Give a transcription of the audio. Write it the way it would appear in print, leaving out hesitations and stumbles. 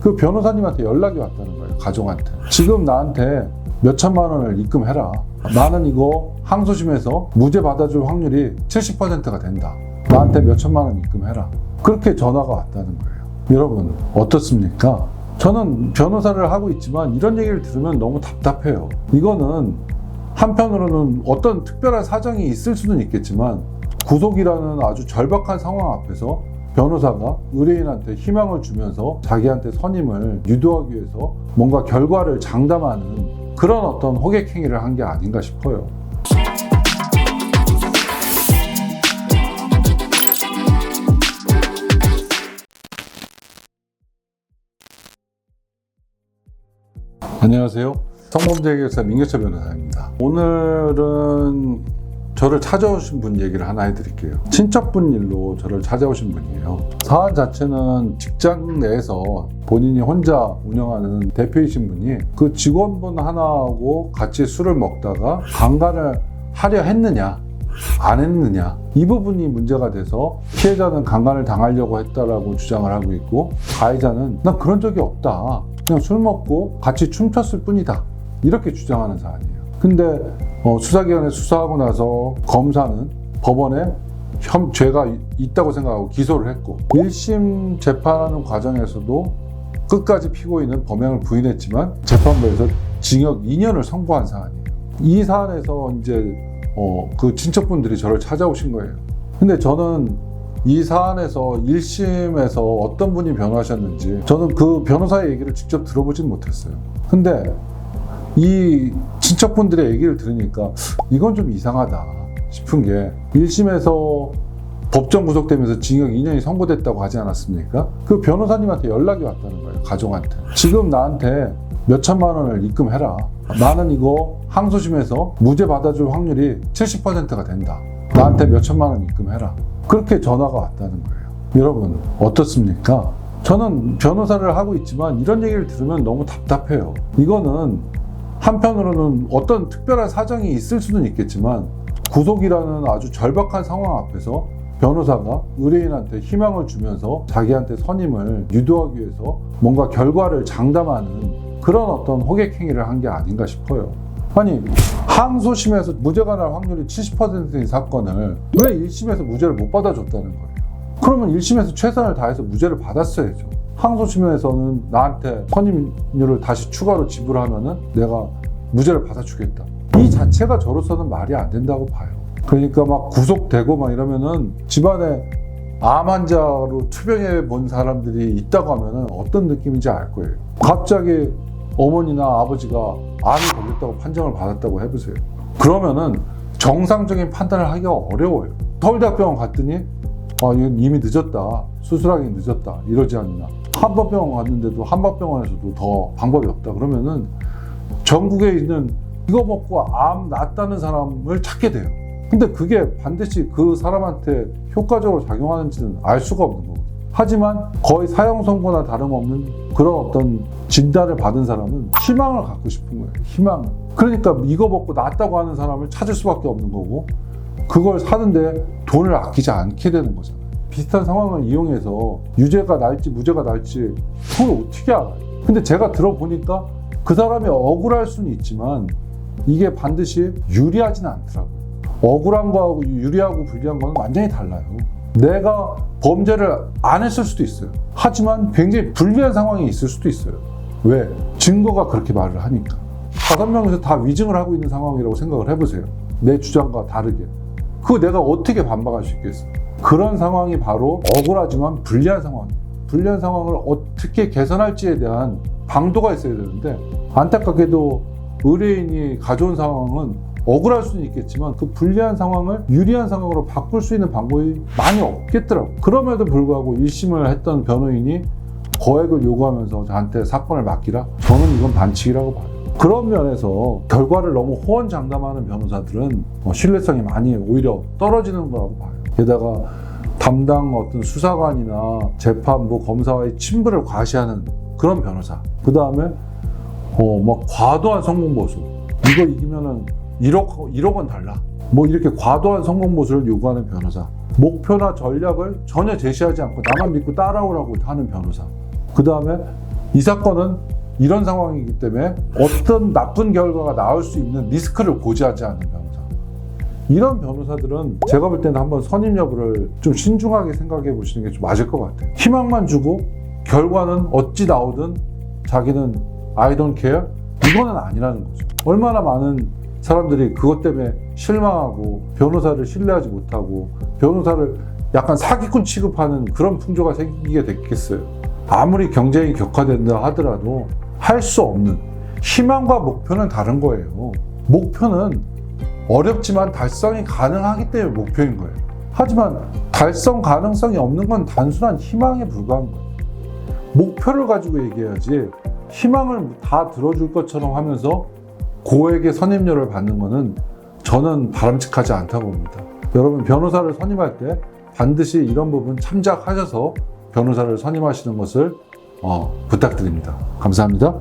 그 변호사님한테 연락이 왔다는 거예요. 가족한테. 지금 나한테 몇 천만 원을 입금해라. 나는 이거 항소심에서 무죄 받아줄 확률이 70%가 된다. 나한테 몇 천만 원 입금해라. 그렇게 전화가 왔다는 거예요. 여러분 어떻습니까? 저는 변호사를 하고 있지만 이런 얘기를 들으면 너무 답답해요. 이거는 한편으로는 어떤 특별한 사정이 있을 수는 있겠지만 구속이라는 아주 절박한 상황 앞에서 변호사가 의뢰인한테 희망을 주면서 자기한테 선임을 유도하기 위해서 뭔가 결과를 장담하는 그런 어떤 호객 행위를 한 게 아닌가 싶어요. 안녕하세요. 성범죄 해결사 민경철 변호사입니다. 오늘은 저를 찾아오신 분 얘기를 하나 해드릴게요. 친척분 일로 저를 찾아오신 분이에요. 사안 자체는 직장 내에서 본인이 혼자 운영하는 대표이신 분이 그 직원분 하나하고 같이 술을 먹다가 강간을 하려 했느냐 안 했느냐 이 부분이 문제가 돼서 피해자는 강간을 당하려고 했다라고 주장을 하고 있고 가해자는 난 그런 적이 없다. 그냥 술 먹고 같이 춤췄을 뿐이다. 이렇게 주장하는 사안이에요. 근데 수사기관에 수사하고 나서 검사는 법원에 죄가 있다고 생각하고 기소를 했고 1심 재판하는 과정에서도 끝까지 피고인은 범행을 부인했지만 재판부에서 징역 2년을 선고한 사안이에요. 이 사안에서 이제 그 친척분들이 저를 찾아오신 거예요. 근데 저는 이 사안에서 1심에서 어떤 분이 변호하셨는지 저는 그 변호사의 얘기를 직접 들어보진 못했어요. 근데 이 친척분들의 얘기를 들으니까 이건 좀 이상하다 싶은 게 1심에서 법정 구속되면서 징역 2년이 선고됐다고 하지 않았습니까? 그 변호사님한테 연락이 왔다는 거예요. 가족한테. 지금 나한테 몇 천만 원을 입금해라. 나는 이거 항소심에서 무죄 받아줄 확률이 70%가 된다. 나한테 몇 천만 원 입금해라. 그렇게 전화가 왔다는 거예요. 여러분 어떻습니까? 저는 변호사를 하고 있지만 이런 얘기를 들으면 너무 답답해요. 이거는 한편으로는 어떤 특별한 사정이 있을 수는 있겠지만 구속이라는 아주 절박한 상황 앞에서 변호사가 의뢰인한테 희망을 주면서 자기한테 선임을 유도하기 위해서 뭔가 결과를 장담하는 그런 어떤 호객 행위를 한 게 아닌가 싶어요. 아니 항소심에서 무죄가 날 확률이 70%인 사건을 왜 1심에서 무죄를 못 받아줬다는 거예요? 그러면 1심에서 최선을 다해서 무죄를 받았어야죠. 항소심에서는 나한테 선임료를 다시 추가로 지불하면은 내가 무죄를 받아주겠다. 이 자체가 저로서는 말이 안 된다고 봐요. 그러니까 막 구속되고 막 이러면은 집안에 암 환자로 투병해 본 사람들이 있다고 하면은 어떤 느낌인지 알 거예요. 갑자기 어머니나 아버지가 암이 걸렸다고 판정을 받았다고 해보세요. 그러면은 정상적인 판단을 하기가 어려워요. 서울대학병원 갔더니 이건 이미 늦었다. 수술하기 늦었다. 이러지 않나. 한방병원 갔는데도 한방병원에서도 더 방법이 없다. 그러면은 전국에 있는 이거 먹고 암 낫다는 사람을 찾게 돼요. 근데 그게 반드시 그 사람한테 효과적으로 작용하는지는 알 수가 없는 거거든요. 하지만 거의 사형 선고나 다름없는 그런 어떤 진단을 받은 사람은 희망을 갖고 싶은 거예요. 희망을. 그러니까 이거 먹고 낫다고 하는 사람을 찾을 수밖에 없는 거고 그걸 사는데 돈을 아끼지 않게 되는 거잖아요. 비슷한 상황을 이용해서 유죄가 날지 무죄가 날지 그걸 어떻게 알아요? 근데 제가 들어보니까 그 사람이 억울할 수는 있지만 이게 반드시 유리하지는 않더라고요. 억울한 거하고 유리하고 불리한 거는 완전히 달라요. 내가 범죄를 안 했을 수도 있어요. 하지만 굉장히 불리한 상황이 있을 수도 있어요. 왜? 증거가 그렇게 말을 하니까. 5명에서 다 위증을 하고 있는 상황이라고 생각을 해보세요. 내 주장과 다르게. 그거 내가 어떻게 반박할 수 있겠어요? 그런 상황이 바로 억울하지만 불리한 상황이에요. 불리한 상황을 어떻게 개선할지에 대한 방도가 있어야 되는데 안타깝게도 의뢰인이 가져온 상황은 억울할 수는 있겠지만 그 불리한 상황을 유리한 상황으로 바꿀 수 있는 방법이 많이 없겠더라고요. 그럼에도 불구하고 1심을 했던 변호인이 거액을 요구하면서 저한테 사건을 맡기라? 저는 이건 반칙이라고 봐요. 그런 면에서 결과를 너무 호언장담하는 변호사들은 신뢰성이 많이 오히려 떨어지는 거라고 봐요. 게다가 담당 어떤 수사관이나 재판부 검사와의 친분을 과시하는 그런 변호사. 그 다음에 막 과도한 성공보수. 이거 이기면은 1억 원 달라. 뭐 이렇게 과도한 성공보수를 요구하는 변호사. 목표나 전략을 전혀 제시하지 않고 나만 믿고 따라오라고 하는 변호사. 그 다음에 이 사건은 이런 상황이기 때문에 어떤 나쁜 결과가 나올 수 있는 리스크를 고지하지 않는 변호사. 이런 변호사들은 제가 볼 때는 한번 선임 여부를 좀 신중하게 생각해 보시는 게 좀 맞을 것 같아요. 희망만 주고 결과는 어찌 나오든 자기는 I don't care? 이거는 아니라는 거죠. 얼마나 많은 사람들이 그것 때문에 실망하고 변호사를 신뢰하지 못하고 변호사를 약간 사기꾼 취급하는 그런 풍조가 생기게 됐겠어요. 아무리 경쟁이 격화된다 하더라도 할 수 없는, 희망과 목표는 다른 거예요. 목표는 어렵지만 달성이 가능하기 때문에 목표인 거예요. 하지만 달성 가능성이 없는 건 단순한 희망에 불과한 거예요. 목표를 가지고 얘기해야지 희망을 다 들어줄 것처럼 하면서 고액의 선임료를 받는 거는 저는 바람직하지 않다고 봅니다. 여러분, 변호사를 선임할 때 반드시 이런 부분 참작하셔서 변호사를 선임하시는 것을 부탁드립니다. 감사합니다.